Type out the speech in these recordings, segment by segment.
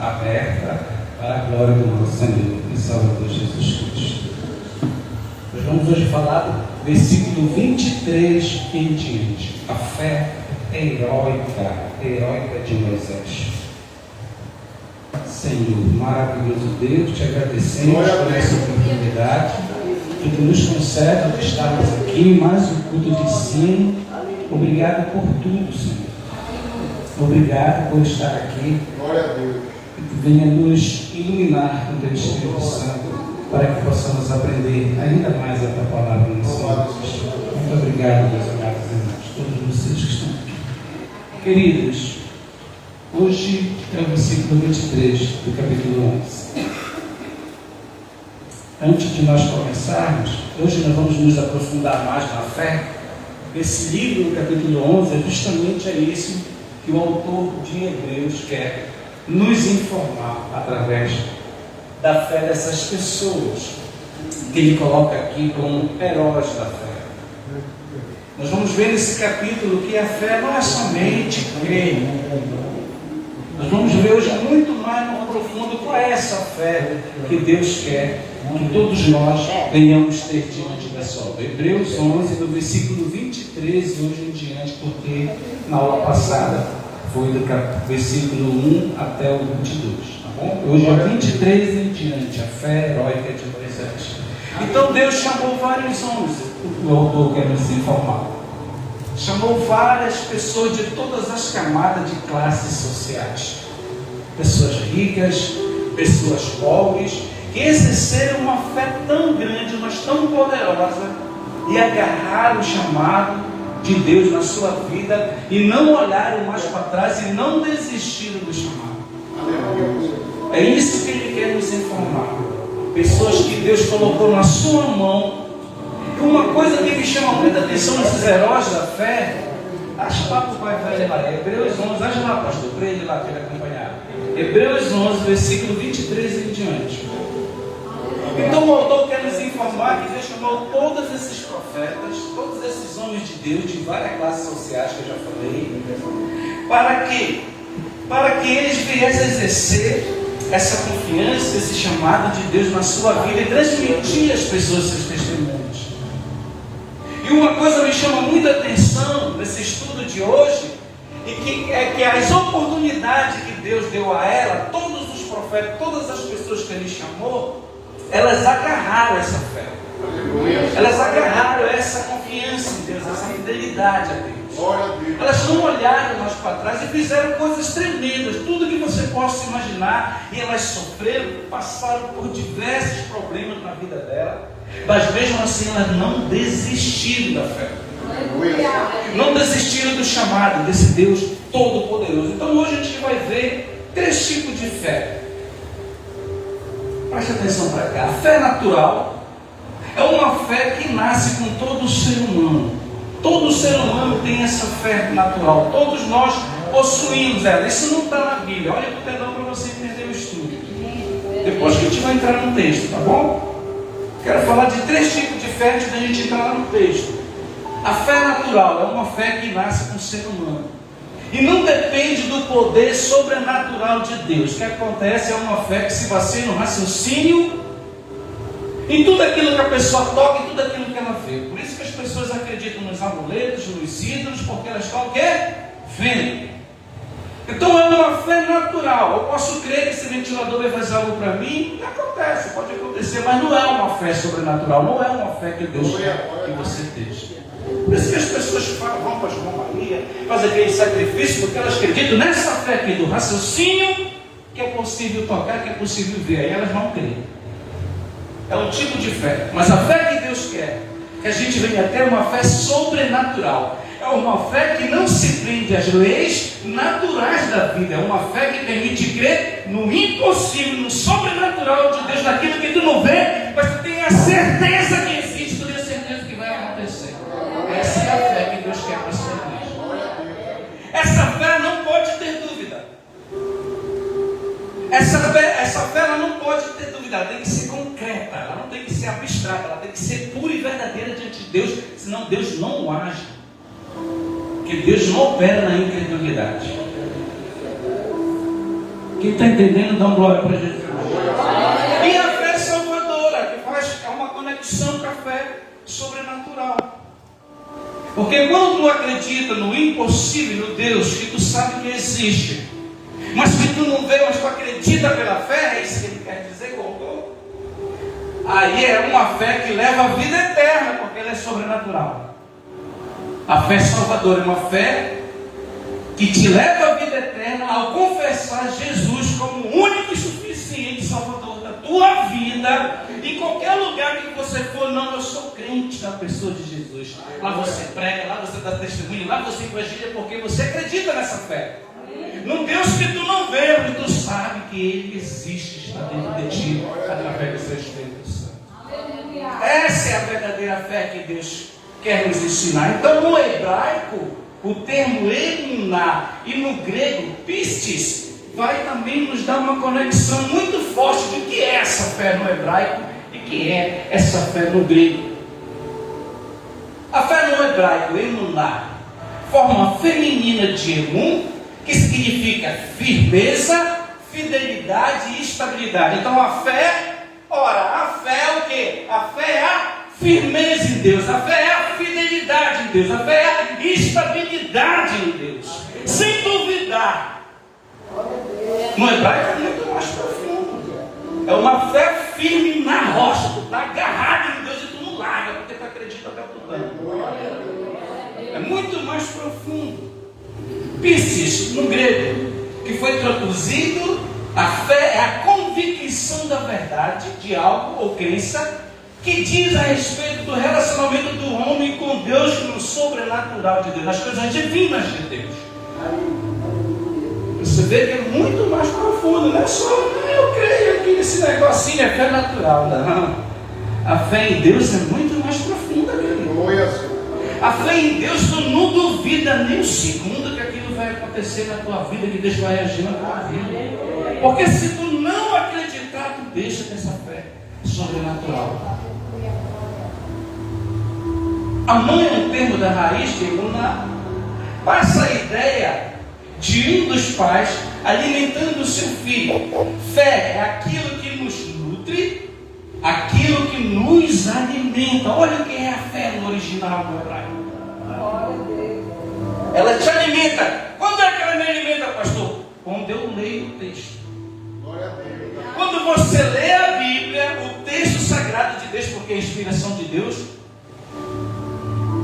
aberta para a glória do nosso Senhor e Salvador Jesus Cristo. Nós vamos hoje falar do versículo 23 em diante. A fé heróica de Moisés. Senhor, maravilhoso Deus, te agradecemos por essa oportunidade que tu nos concede de estarmos aqui em mais um culto de ensino. Obrigado por tudo, Senhor. Obrigado por estar aqui. Glória a Deus. Que tu venha nos iluminar com teu Espírito Santo para que possamos aprender ainda mais a tua palavra no Senhor. Muito obrigado, meus amados irmãos, todos vocês que estão aqui. Queridos, hoje é o versículo 23 do capítulo 11. Antes de nós começarmos, hoje nós vamos nos aprofundar mais na fé. Esse livro, o capítulo 11, é justamente isso que o autor de Hebreus quer nos informar através da fé dessas pessoas que ele coloca aqui como heróis da fé. Nós vamos ver nesse capítulo que a fé não é somente crer. Nós vamos ver hoje muito mais no profundo qual é essa fé que Deus quer que todos nós venhamos ter diante da sua obra. Hebreus 11, do versículo 23 e hoje em diante, porque na aula passada foi do versículo 1 até o 22, tá bom? Hoje é 23 em diante, a fé heróica de Moisés. Então Deus chamou vários homens, o autor quer nos informar. Chamou várias pessoas de todas as camadas de classes sociais. Pessoas ricas, pessoas pobres, que exerceram uma fé tão grande, mas tão poderosa, e agarraram o chamado de Deus na sua vida, e não olharam mais para trás, e não desistiram do chamado. É isso que ele quer nos informar. Pessoas que Deus colocou na sua mão. E uma coisa que me chama muita atenção nesses heróis da fé, acho lá para o pai velho lá, Hebreus 11, acho lá, pastor, para ele lá que ele acompanhar. Hebreus 11, versículo 23 em diante. Então o autor quer nos informar que Deus chamou todos esses profetas, todos esses homens de Deus, de várias classes sociais que eu já falei, para quê? Para que eles viessem exercer essa confiança, esse chamado de Deus na sua vida e transmitir às pessoas seus testemunhos. E uma coisa me chama muita atenção nesse estudo de hoje, é que as oportunidades que Deus deu a ela, todos os profetas, todas as pessoas que Ele chamou, elas agarraram essa fé. Elas agarraram essa confiança em Deus, essa fidelidade a Deus. Elas não olharam mais para trás e fizeram coisas tremendas, tudo que você possa imaginar, e elas sofreram, passaram por diversos problemas na vida dela, mas mesmo assim elas não desistiram da fé. Não desistiram do chamado desse Deus Todo-Poderoso. Então hoje a gente vai ver 3 tipos de fé. Preste atenção para cá. A fé natural é uma fé que nasce com todo o ser humano. Todo ser humano tem essa fé natural. Todos nós possuímos ela. Isso não está na Bíblia. Olha o perdão para você entender o estudo. Depois que a gente vai entrar no texto, tá bom? Quero falar de 3 tipos de fé antes da gente entrar lá no texto. A fé natural é uma fé que nasce com o ser humano. E não depende do poder sobrenatural de Deus. O que acontece é uma fé que se baseia no raciocínio, em tudo aquilo que a pessoa toca, em tudo aquilo que ela vê. Por isso que as pessoas acreditam nos amuletos, nos ídolos, porque elas estão o quê? Vendo. Então é uma fé natural. Eu posso crer que esse ventilador vai fazer algo para mim? Acontece, pode acontecer, mas não é uma fé sobrenatural. Não é uma fé que Deus quer que você esteja. Por isso que as pessoas vão para João Maria, fazem aquele sacrifício, porque elas acreditam nessa fé aqui do raciocínio, que é possível tocar, que é possível ver. Aí elas vão crer. É um tipo de fé. Mas a fé que Deus quer, que a gente venha ter uma fé sobrenatural. É uma fé que não se prende às leis naturais da vida. É uma fé que permite crer no impossível, no sobrenatural de Deus, naquilo que tu não vê, mas tu tem a certeza que existe, tu tem a certeza que vai acontecer. Essa é a fé que Deus quer para a sua igreja. Essa fé não pode ter dúvida. Essa fé ela não pode ter dúvida, ela tem que ser concreta, ela não tem que ser abstrata, ela tem que ser pura e verdadeira diante de Deus, senão Deus não age. Porque Deus não opera na incredulidade. Quem está entendendo, dá um glória para Jesus. E a fé salvadora, que faz uma conexão com a fé sobrenatural. Porque quando tu acredita no impossível, no Deus que tu sabe que existe, mas que tu não vê, mas tu acredita pela fé, é isso que ele quer dizer, voltou? Aí é uma fé que leva à vida eterna, porque ela é sobrenatural. A fé salvadora é uma fé que te leva à vida eterna ao confessar Jesus como o único e suficiente Salvador da tua vida. Em qualquer lugar que você for, não, eu sou crente da pessoa de Jesus. Lá você prega, lá você dá testemunho, lá você evangelia, porque você acredita nessa fé. Num Deus que tu não vê, mas tu sabe que Ele existe, está dentro de ti, através do seu Espírito Santo. Essa é a verdadeira fé que Deus quer nos ensinar. Então, no hebraico, o termo emuná e no grego pistis vai também nos dar uma conexão muito forte do que é essa fé no hebraico e que é essa fé no grego. A fé no hebraico, emuná, forma feminina de emun, que significa firmeza, fidelidade e estabilidade. Então a fé, a fé é o quê? A fé é a firmeza em Deus, a fé é a fidelidade em Deus, a fé é a estabilidade em Deus, sem duvidar. No hebraico é muito mais profundo. É uma fé firme na rocha. Tu está agarrado em Deus e tu não larga, porque tu acredita até o tudo. É muito mais profundo. Piscis, no grego, que foi traduzido, a fé é a convicção da verdade de algo ou crença que diz a respeito do relacionamento do homem com Deus, no sobrenatural de Deus, nas coisas divinas de Deus. Você vê que é muito mais profundo, não é só eu creio aqui nesse negocinho, é fé natural, não. A fé em Deus é muito mais profunda, querido. A fé em Deus, tu não duvida nem um segundo que aquilo vai acontecer na tua vida, que Deus vai agir na tua vida. Porque se tu não acreditar, tu deixa dessa fé sobrenatural. Amor é um termo da raiz de emuná. Passa a ideia de um dos pais alimentando o seu filho. Fé é aquilo que nos nutre, aquilo que nos alimenta. Olha o que é a fé no original do hebraico. Ela te alimenta. Quando é que ela me alimenta, pastor? Quando eu leio o texto. Quando você lê a Bíblia, o texto sagrado de Deus, porque é a inspiração de Deus,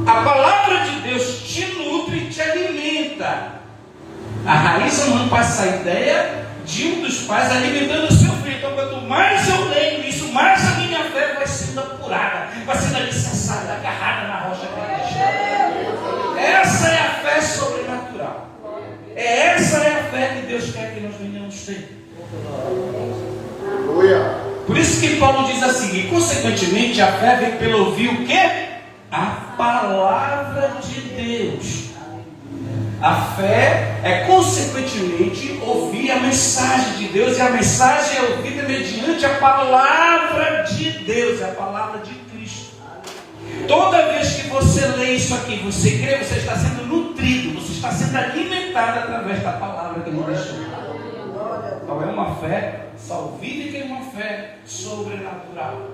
a palavra de Deus te nutre e te alimenta. A raiz humana passa a ideia de um dos pais alimentando o seu filho. Então, quanto mais eu leio isso, mais a minha fé vai sendo apurada, vai sendo alicerçada, agarrada na rocha que ela deixou. Essa é a fé sobrenatural. Essa é a fé que Deus quer que nós venhamos ter. Por isso que Paulo diz assim, e consequentemente a fé vem pelo ouvir o quê? A palavra de Deus. A fé é consequentemente ouvir a mensagem de Deus, e a mensagem é ouvida mediante a palavra de Deus, a palavra de Cristo. Toda vez que você lê isso aqui, você crê, você está sendo nutrido, você está sendo alimentado através da palavra que ele deixou. Então é uma fé salvífica e uma fé sobrenatural.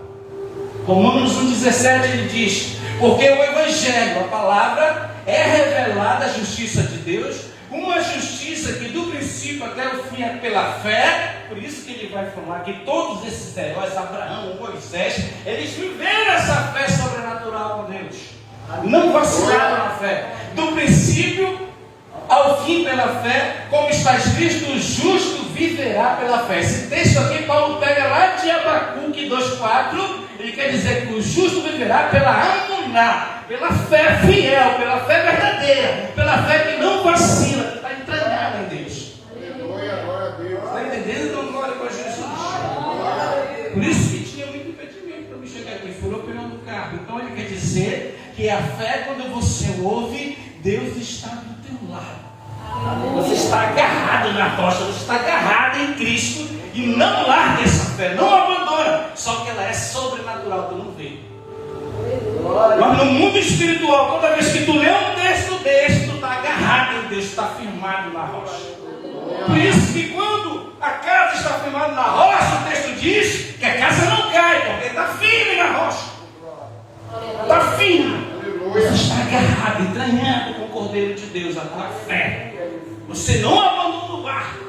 Romanos 1,17 ele diz: porque o Evangelho, a palavra, é revelada a justiça de Deus, uma justiça que do princípio até o fim é pela fé. Por isso que ele vai falar que todos esses heróis, Abraão, Moisés, eles viveram essa fé sobrenatural com Deus, não vacilaram na fé, do princípio ao fim pela fé, como está escrito, o justo viverá pela fé. Esse texto aqui Paulo pega lá de Abacuque 2,4, ele quer dizer que o justo viverá pela amuná, pela fé fiel, pela fé verdadeira, pela fé que não vacila, que está entranhada em Deus. Está entendendo? Então glória para Jesus. Por isso que tinha muito impedimento para me chegar aqui, furou o pneu do carro. Então ele quer dizer que a fé, quando você ouve, Deus está do teu lado. Você está agarrado na rocha, você está agarrado em Cristo e não larga essa fé, não abandona. Só que ela é sobrenatural, tu não vê. Mas no mundo espiritual, toda vez que tu lê um texto desse, tu está agarrado em Deus, tu está firmado na rocha. Por isso que quando a casa está firmada na rocha, o texto diz que a casa não cai, porque está firme na rocha. Está firme. Você está agarrado, entranhado com o Cordeiro de Deus, a tua fé. Você não abandona o barco.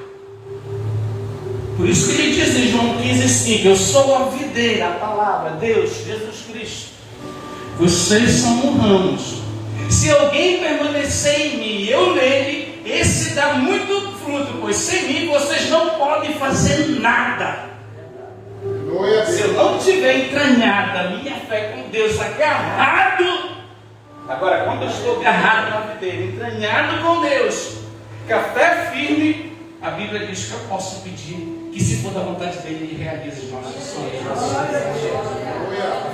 Por isso que ele diz em João 15,5: eu sou a videira, a palavra, Deus, Jesus Cristo. Vocês são ramos. Se alguém permanecer em mim e eu nele, esse dá muito fruto, pois sem mim vocês não podem fazer nada. Se eu não tiver entranhada a minha fé com Deus, agarrado, agora quando eu estou agarrado na videira, entranhado com Deus, com a fé firme, a Bíblia diz que eu posso pedir que, se for da vontade dele, ele realize os nossos sonhos.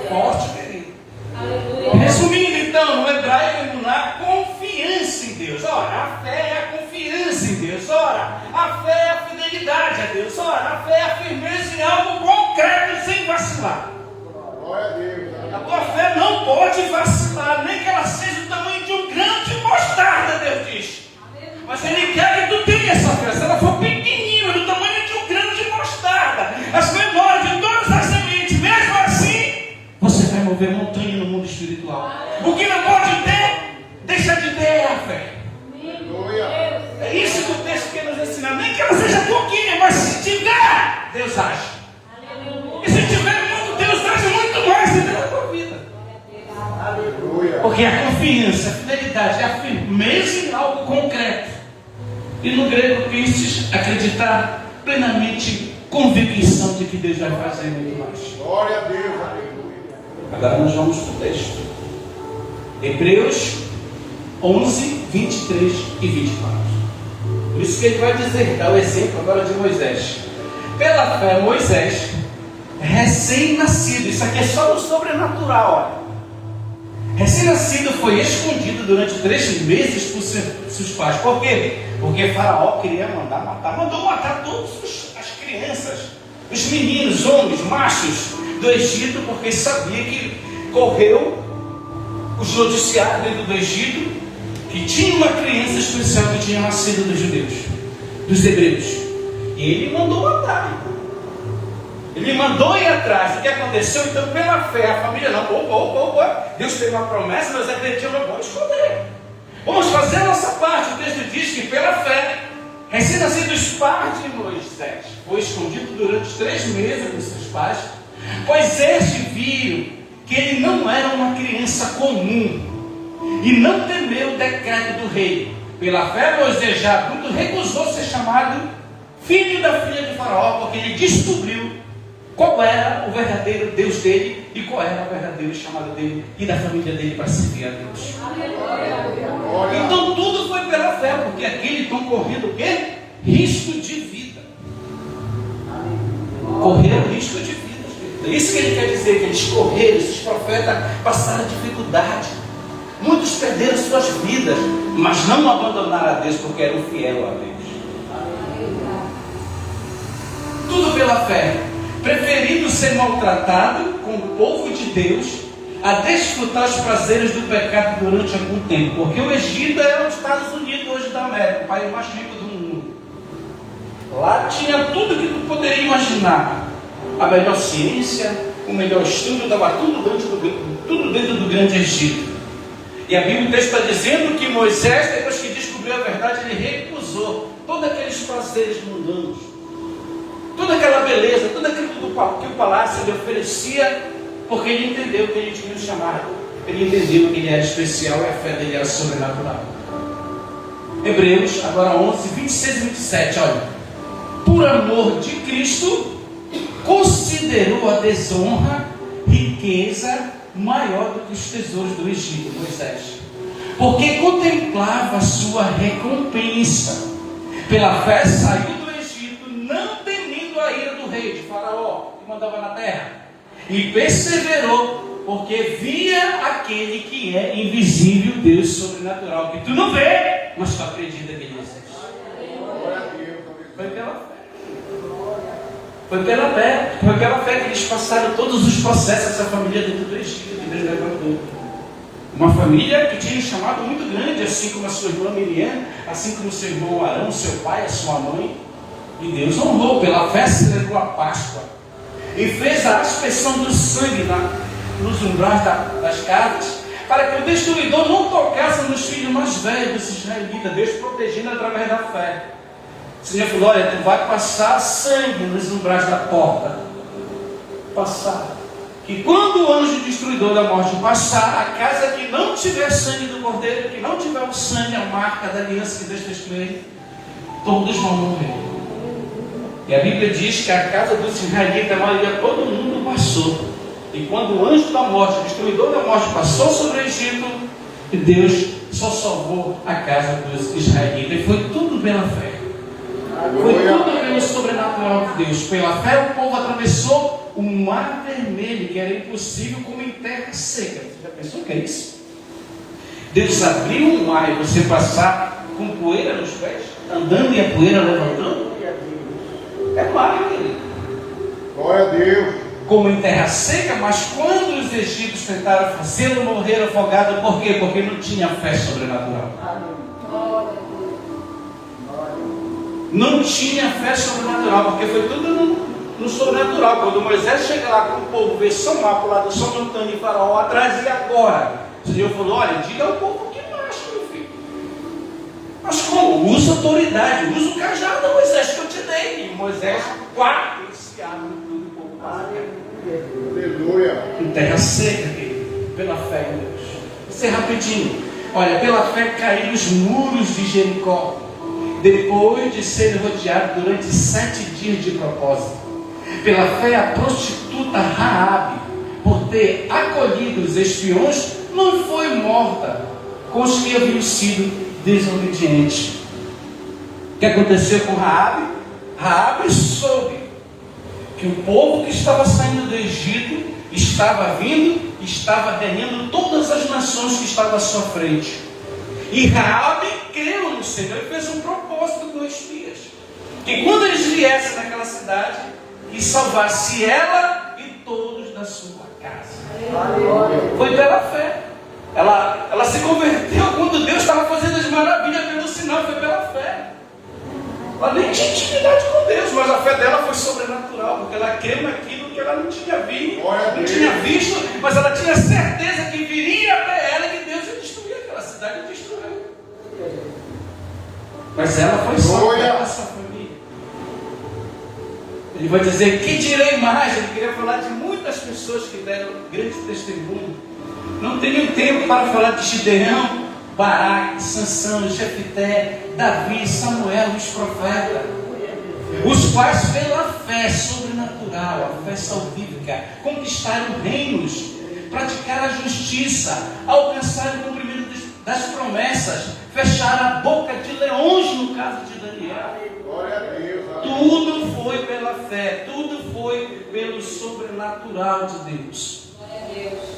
Forte, querido. Resumindo então, no hebraico, na confiança em Deus. Ora, a fé é a confiança em Deus. Ora, a fé é a fidelidade a Deus. Ora, a fé é a firmeza em algo concreto sem vacilar. A tua fé não pode vacilar, nem que ela seja do tamanho de um grão de mostarda, Deus diz. Mas Ele quer que tu tenha essa fé. Se ela for pequenina, do tamanho de um grão de mostarda, as menores de todas as sementes, mesmo assim, você vai mover montanha no mundo espiritual. O que não pode ter, deixa de ter é a fé. É isso que o texto quer nos ensinar. Nem que ela seja pouquinha, mas se tiver, Deus age. E se tiver muito, Deus age muito mais dentro da tua vida. Porque a confiança, a fidelidade, a firmeza em algo concreto. E no grego, pistes, acreditar plenamente, convicção de que Deus vai fazer muito mais. Glória a Deus, aleluia. Agora nós vamos para o texto. Hebreus 11, 23 e 24. Por isso que ele vai dizer, dá o exemplo agora de Moisés. Pela fé, Moisés, recém-nascido, isso aqui é só no sobrenatural, olha. Recém-nascido foi escondido durante 3 meses por seus pais. Por quê? Porque Faraó queria mandar matar. Mandou matar todas as crianças, os meninos, homens, machos do Egito, porque sabia que correu os noticiários dentro do Egito que tinha uma criança especial que tinha nascido dos judeus, dos hebreus. E ele mandou matar. Ele mandou ir atrás. O que aconteceu? Então, pela fé, a família não. Deus teve uma promessa, nós acreditamos, vamos esconder. Vamos fazer a nossa parte. O texto diz que pela fé, recém-nascidos pais de Moisés, foi escondido durante 3 meses dos seus pais, pois estes viram que ele não era uma criança comum e não temeu o decreto do rei. Pela fé, Moisés já adulto recusou ser chamado filho da filha de Faraó, porque ele descobriu qual era o verdadeiro Deus dele e qual era o verdadeiro chamado dele e da família dele para servir a Deus. Então tudo foi pela fé, porque aqui estão correndo o quê? Risco de vida. Correram risco de vida. É isso que ele quer dizer, que eles correram, esses profetas passaram dificuldade. Muitos perderam suas vidas, mas não abandonaram a Deus porque eram fiel a Deus. Tudo pela fé. Preferindo ser maltratado com o povo de Deus a desfrutar os prazeres do pecado durante algum tempo. Porque o Egito é os Estados Unidos hoje da América, o país mais rico do mundo. Lá tinha tudo que tu poderia imaginar. A melhor ciência, o melhor estudo, estava tudo dentro do grande Egito. E a Bíblia está dizendo que Moisés, depois que descobriu a verdade, ele recusou todos aqueles prazeres mundanos, toda aquela beleza, tudo aquilo que o palácio lhe oferecia, porque ele entendeu que ele tinha um chamado, ele entendeu que ele era especial e a fé dele era sobrenatural. Hebreus, agora 11, 26 e 27, olha. Por amor de Cristo, considerou a desonra, riqueza, maior do que os tesouros do Egito, Moisés, porque contemplava a sua recompensa. Pela fé saiu do Egito, não temendo a ira do rei, de Faraó, que mandava na terra, e perseverou, porque via aquele que é invisível, Deus sobrenatural, que tu não vê, mas tu acredita que ele existe. Foi pela fé. Foi pela fé que eles passaram todos os processos dessa família dentro do Egito, que Deus levantou. Uma família que tinha um chamado muito grande, assim como a sua irmã Miriam, assim como o seu irmão Arão, seu pai, a sua mãe. E Deus honrou, pela fé celebrou a Páscoa. E fez a aspersão do sangue nos umbrais das casas, para que o destruidor não tocasse nos filhos mais velhos dos israelitas, Deus protegendo através da fé. O Senhor falou: olha, tu vai passar sangue nos umbrais da porta. Passar. Que quando o anjo destruidor da morte passar, a casa que não tiver sangue do cordeiro, que não tiver o sangue, a marca da aliança que Deus fez com ele, todos vão morrer. E a Bíblia diz que a casa dos israelitas, a maioria, todo mundo passou. E quando o anjo da morte, o destruidor da morte, passou sobre o Egito, Deus só salvou a casa dos israelitas. E foi tudo pela fé. Foi tudo pelo sobrenatural de Deus. Pela fé o povo atravessou o mar vermelho, que era impossível, como em terra seca. Você já pensou que é isso? Deus abriu um mar e você passar com poeira nos pés, andando e a poeira levantando. É mar, querido. Glória a Deus. Como em terra seca, mas quando os egípcios tentaram fazê-lo morrer afogado, por quê? Porque não tinha fé sobrenatural. Não tinha fé sobrenatural, porque foi tudo no sobrenatural. Quando Moisés chega lá com o povo, vê só lá para o lado do São Antônio e Faraó atrás, e agora? O Senhor falou: olha, diga ao povo que marcha, meu filho. Mas como? Usa autoridade, usa o cajado, Moisés, que eu te dei. E Moisés, esse abre tudo o povo passa. Aleluia. Em terra seca, querido, pela fé em Deus. Vou ser rapidinho. Olha, pela fé caíram os muros de Jericó, depois de serem rodeados durante 7 dias de propósito. Pela fé, a prostituta Raabe, por ter acolhido os espiões, não foi morta com os que haviam sido desobedientes. O que aconteceu com Raabe? Raabe soube que o povo que estava saindo do Egito estava vindo, estava ganhando todas as nações que estavam à sua frente. E Raabe creu no Senhor e fez um propósito com os espias, que quando eles viessem naquela cidade, que salvasse ela e todos da sua casa. Foi pela fé. Ela se converteu quando Deus estava fazendo as maravilhas pelo sinal, foi pela fé. Ela nem tinha intimidade com Deus, mas a fé dela foi sobrenatural, porque ela creu naquilo que ela não tinha visto, mas ela tinha certeza que viria até ela e que Deus ia destruir aquela cidade e destruiu. Mas ela foi salva pela sua família. Ele vai dizer: que direi mais? Ele queria falar de muitas pessoas que deram grande testemunho. Não tenho tempo para falar de Gideão, Baraque, Sansão, Jefité, Davi, Samuel, os profetas, os quais pela fé sobrenatural, a fé salvífica, conquistaram reinos, praticaram a justiça, alcançaram o cumprimento das promessas, fecharam a boca de leões no caso de Daniel. Glória a Deus. Tudo foi pela fé, tudo foi pelo sobrenatural de Deus. Glória a Deus.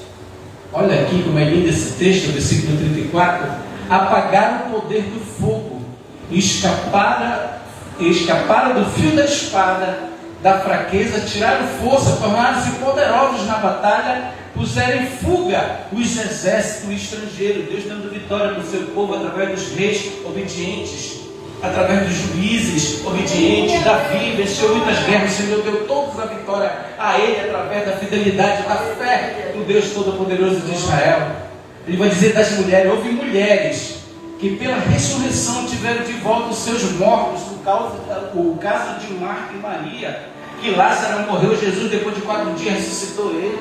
Olha aqui como é lindo esse texto, versículo 34. Apagaram o poder do fogo, escaparam do fio da espada, da fraqueza, tiraram força, tornaram-se poderosos na batalha, puseram em fuga os exércitos estrangeiros. Deus dando vitória para o seu povo através dos reis obedientes, através dos juízes obedientes. Davi venceu muitas guerras, o Senhor deu toda a vitória a ele através da fidelidade, da fé do Deus Todo-Poderoso de Israel. Ele vai dizer das mulheres: houve mulheres que pela ressurreição tiveram de volta os seus mortos, o caso de Marta e Maria, que Lázaro morreu, Jesus depois de 4 dias ressuscitou ele.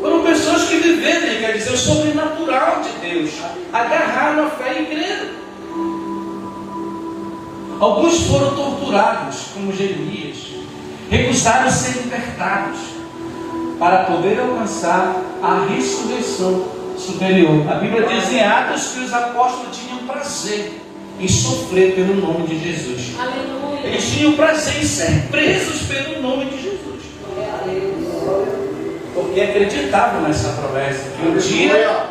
Foram pessoas que viveram, quer dizer, o sobrenatural de Deus, agarraram a fé e creram. Alguns foram torturados, como Jeremias, recusaram ser libertados para poder alcançar a ressurreição superior. A Bíblia diz em Atos que os apóstolos tinham prazer em sofrer pelo nome de Jesus. Aleluia. Eles tinham prazer em ser presos pelo nome de Jesus, porque acreditavam nessa promessa que um dia,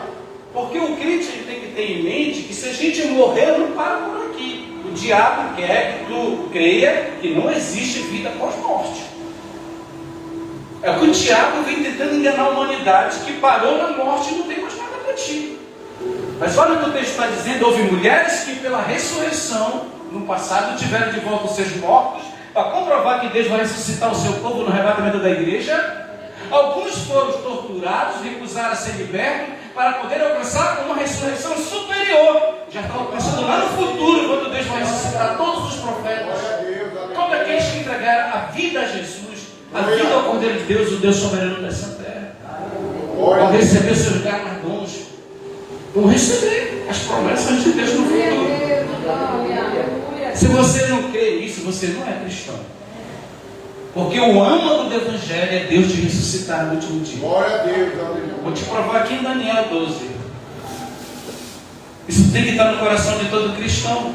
porque o crente tem que ter em mente que se a gente morrer, não para por aqui. O diabo quer que tu creia que não existe vida pós-morte. É o que o diabo vem tentando enganar a humanidade, que parou na morte e não tem mais nada para ti. Mas olha o que o texto está dizendo: houve mulheres que pela ressurreição no passado tiveram de volta os seus mortos para comprovar que Deus vai ressuscitar o seu povo no arrebatamento da igreja. Alguns foram torturados, recusaram a ser libertos para poder alcançar uma ressurreição superior. Já estão pensando lá no futuro, quando Deus vai ressuscitar todos os profetas, todos aqueles que entregaram a vida a Jesus, a vida ao Cordeiro de Deus, o Deus soberano dessa terra. Vão receber seus galardões, vão receber as promessas de Deus no futuro. Se você não crê nisso, você não é cristão. Porque o âmago do Evangelho é Deus te ressuscitar no último dia. Glória a Deus. Vou te provar aqui em Daniel 12. Isso tem que estar no coração de todo cristão.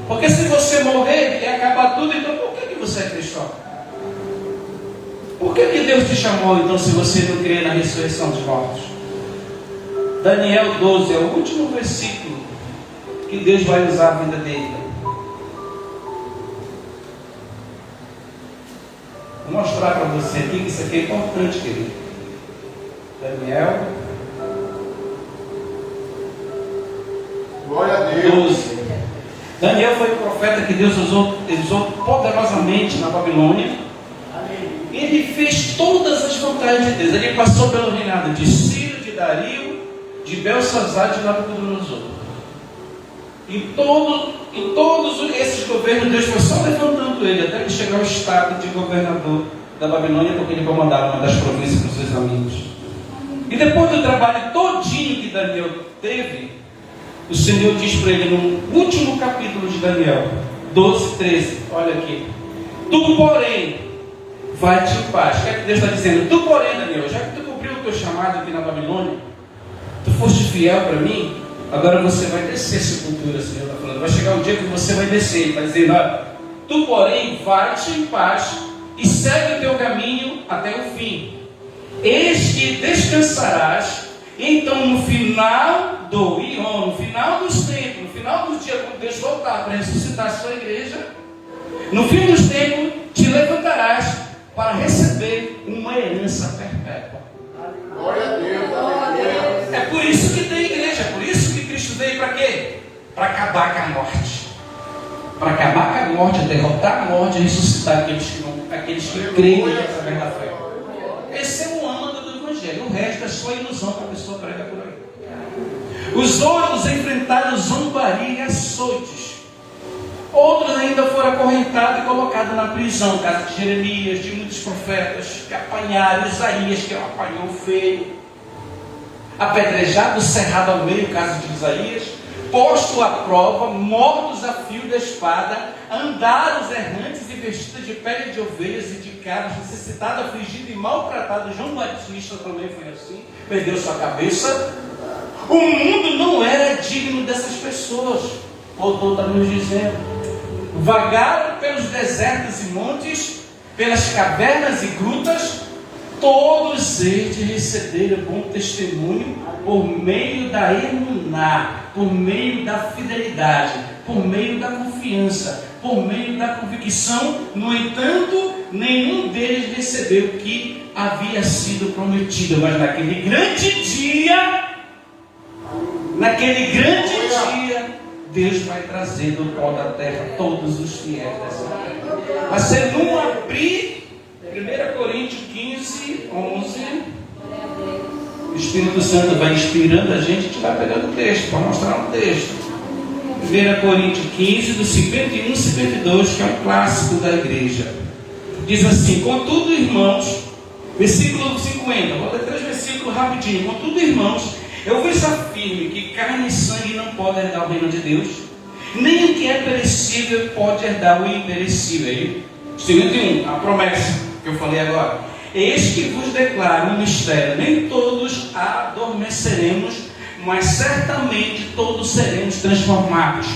Porque se você morrer e acabar tudo, então por que você é cristão? Por que Deus te chamou então se você não crê na ressurreição dos mortos? Daniel 12 é o último versículo que Deus vai usar a vida dele. Vou mostrar para você aqui que isso aqui é importante, querido. Daniel Glória a Deus. 12. Daniel foi o profeta que Deus usou poderosamente na Babilônia. Ele fez todas as vontades de Deus. Ele passou pelo reinado de Ciro, de Dario, de Belsazar e de Nabucodonosor. Em todos esses governos, Deus foi só levantando ele, até ele chegar ao estado de governador da Babilônia, porque ele comandava uma das províncias para os seus amigos. E depois do trabalho todinho que Daniel teve, o Senhor diz para ele no último capítulo de Daniel 12, 13, olha aqui: tu, porém, vai-te em paz. O que é que Deus está dizendo? Tu, porém, Daniel, já que tu cumpriu o teu chamado aqui na Babilônia, tu foste fiel para mim, agora você vai descer a sepultura, o Senhor está falando. Vai chegar o dia que você vai descer. Ele está dizendo: tu, porém, vai-te em paz e segue o teu caminho até o fim. Eis que descansarás. Então, no final do Ion, no final dos tempos, no final dos dias, quando Deus voltar para ressuscitar a sua igreja, no fim dos tempos, te levantarás para receber uma herança perpétua. Glória a Deus. Aleluia. É por isso que tem igreja, é por isso que Cristo veio para quê? Para acabar com a morte. Para acabar com a morte, derrotar a morte e ressuscitar aqueles que creem nessa verdadeira fé. Esse é o âmago do Evangelho. O resto é só ilusão que a pessoa prega por aí. Os outros enfrentaram zombaria e açoites. Outros ainda foram acorrentados e colocados na prisão. Caso de Jeremias, de muitos profetas que apanharam. Isaías, que apanhou feio. Apedrejado, cerrado ao meio, caso de Isaías. Posto à prova, mortos a fio da espada. Andaram os errantes e vestidos de pele de ovelhas e de cabras, necessitado, afligido e maltratado. João Batista também foi assim. Perdeu sua cabeça. O mundo não era digno dessas pessoas. O autor está nos dizendo: vagaram pelos desertos e montes, pelas cavernas e grutas. Todos eles receberam bom testemunho por meio da emuná, por meio da fidelidade, por meio da confiança, por meio da convicção. No entanto, nenhum deles recebeu o que havia sido prometido. Mas naquele grande dia, Deus vai trazer do pó da terra todos os fiéis dessa terra. Vai ser num abrir. 1 Coríntios 15, 11. O Espírito Santo vai inspirando a gente vai pegando o texto, para mostrar um texto. 1 Coríntios 15, do 51 e 52, que é um clássico da igreja. Diz assim: contudo, irmãos, versículo 50, vou ler 3 versículos rapidinho. Contudo, irmãos, eu vos afirmo que carne e sangue não podem herdar o reino de Deus, nem o que é perecível pode herdar o imperecível. 51, a promessa que eu falei agora: eis que vos declaro um mistério, nem todos adormeceremos, mas certamente todos seremos transformados.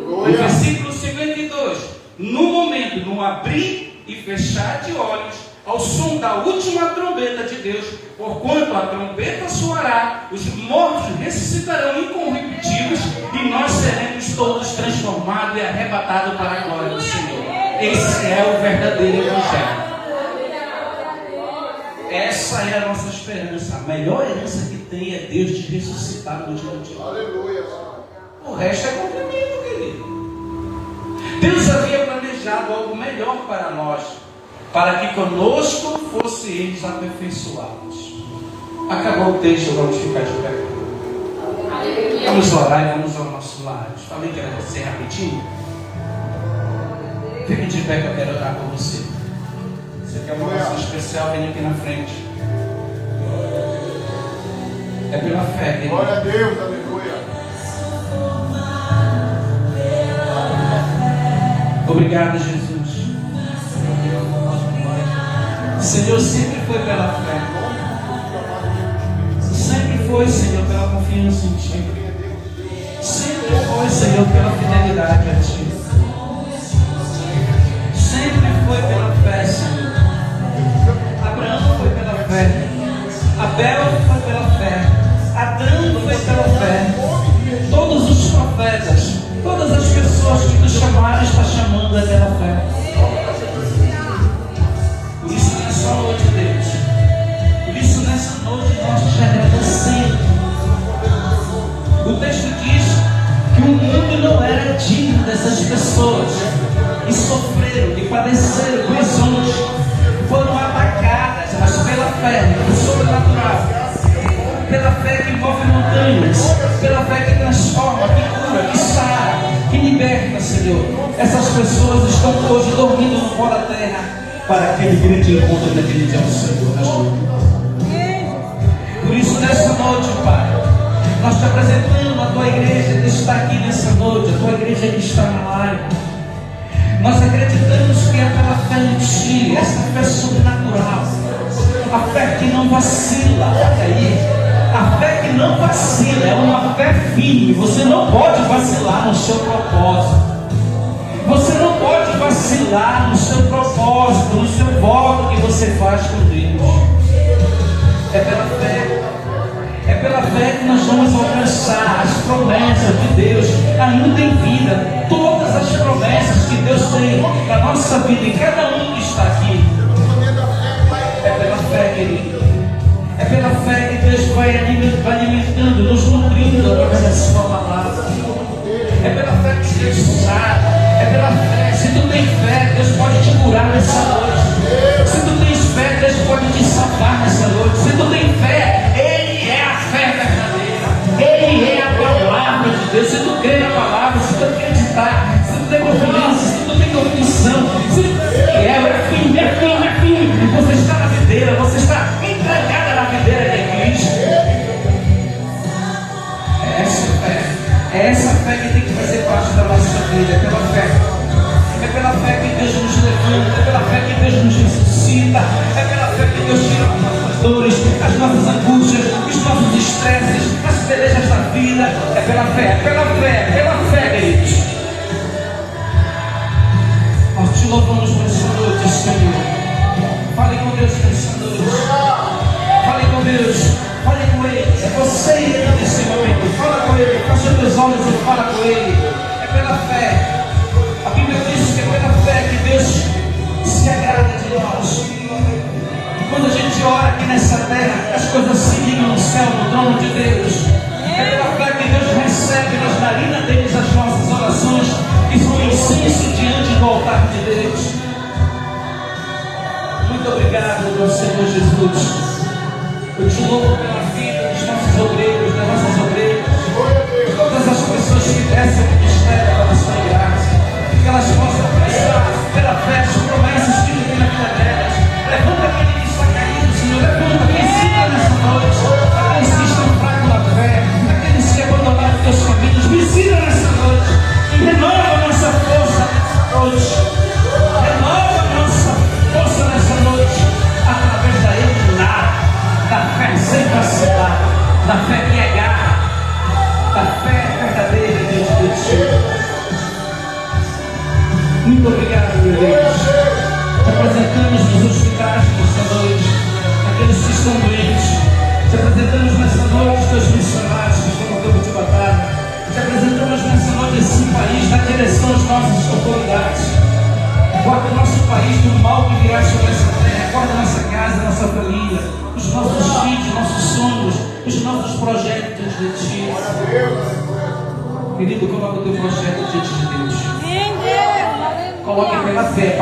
No versículo 52, no momento, no abrir e fechar de olhos, ao som da última trombeta de Deus, porquanto a trombeta soará, os mortos ressuscitarão incorruptíveis e nós seremos todos transformados e arrebatados para a glória do Senhor. Esse é o verdadeiro Evangelho. Essa é a nossa esperança. A melhor herança que tem é Deus te ressuscitar no último dia. Aleluia. O resto é cumprimento, querido. Deus havia planejado algo melhor para nós, para que conosco fosse eles aperfeiçoados. Acabou o texto, vamos ficar de pé. Vamos orar e vamos ao nosso lar. Falei que era você rapidinho. Fique de pé que eu quero orar com você. Você quer uma oração especial, vem aqui na frente. É pela fé, querido. Glória a Deus, aleluia. Obrigado, Jesus. Senhor, sempre foi pela fé. Sempre foi, Senhor, pela confiança em Ti. Sempre foi, Senhor, pela fidelidade a Ti. Sempre foi pela fé, Senhor. Abraão foi pela fé. Abel foi pela fé. Adão foi pela fé. Todos os profetas, todas as pessoas que nos chamaram, estão chamando é pela fé. Por isso, nessa noite, Deus, por isso, nessa noite, nós te agradecemos. O texto diz que o mundo não era digno dessas pessoas, que sofreram, que padeceram prisões, foram atacadas, mas pela fé, no sobrenatural, pela fé que move montanhas, pela fé que transforma, que cura, que sara, que liberta, Senhor. Essas pessoas estão hoje dormindo no pó da terra para aquele grande encontro daquele dia do Senhor. Por isso, nessa noite, Pai, nós te apresentamos a tua igreja que está aqui nessa noite, a tua igreja que está na live. Nós acreditamos que é pela fé em Ti, essa fé sobrenatural, a fé que não vacila, olha aí, a fé que não vacila, é uma fé firme. Você não pode vacilar no seu propósito, você não pode vacilar no seu propósito, no seu voto que você faz com Deus. É pela fé que nós vamos alcançar as promessas de Deus ainda em vida. Todas as promessas que Deus tem para a nossa vida, em cada um que está aqui. É pela fé, querido. É pela fé que Deus vai alimentando, nos nutrindo através da sua palavra. É pela fé que Deus sabe. É pela fé. Se tu tem fé, Deus pode te curar nessa noite. Se tu tens fé, Deus pode te salvar nessa noite. Se tu tem fé, Ele é a fé verdadeira. Ele é a palavra de Deus. Se tu crê na palavra, se tu acreditar, se tu tem confiança, se tu tem convicção, se tu é firme, é firme, é firme. Você está na videira, você está entregada na videira que é Cristo. É essa fé que tem que fazer parte da nossa vida. É pela fé. É pela fé que Deus nos levanta. É pela fé que Deus nos ressuscita. É pela fé que Deus tira as nossas dores, as nossas angústias, os nossos estresses, as pelejas da vida. É pela fé, é pela fé, é pela fé, queridos. Nós te louvamos nessa noite, Senhor. Fale com Deus nessa noite. Fale com Deus. Fale com Ele. É você e Ele nesse momento. Fala com Ele. Fecha os teus olhos e fala com Ele. É pela fé. A Bíblia diz que é pela fé que Deus se agrada de nós. Quando a gente ora aqui nessa terra, as coisas se ligam no céu, no trono de Deus. É pela fé que Deus recebe nas narinas deles as nossas orações, que são incenso diante do altar de Deus. Muito obrigado, meu Senhor Jesus. Eu te louvo pela vida dos nossos obreiros, das nossas obreiras, todas as pessoas que descem o ministério da nossa graça, que elas possam alcançar pela fé as promessas que tu tem na vida delas. Levanta aquele que está caído, Senhor. Levanta quem ensina nessa noite, aqueles que estão fracos na fé, aqueles que abandonaram teus caminhos. Visita nessa noite e renova a nossa força nessa noite. Renova a nossa força nessa noite através da emular, da fé sem vacilar, da fé que é garra, da fé verdadeira de Deus. Muito obrigado, meu Deus. Te apresentamos nos hospitais nessa noite, aqueles que estão doentes. Te apresentamos nessa noite os teus missionários que estão no campo de batalha. Te apresentamos nessa noite esse país na direção às nossas autoridades. Guarda o nosso país do mal que virá sobre essa terra. Guarda a nossa casa, a nossa família, os nossos filhos, nossos sonhos, os nossos projetos de Ti. Querido, coloca o teu projeto diante de Deus. Coloque pela fé.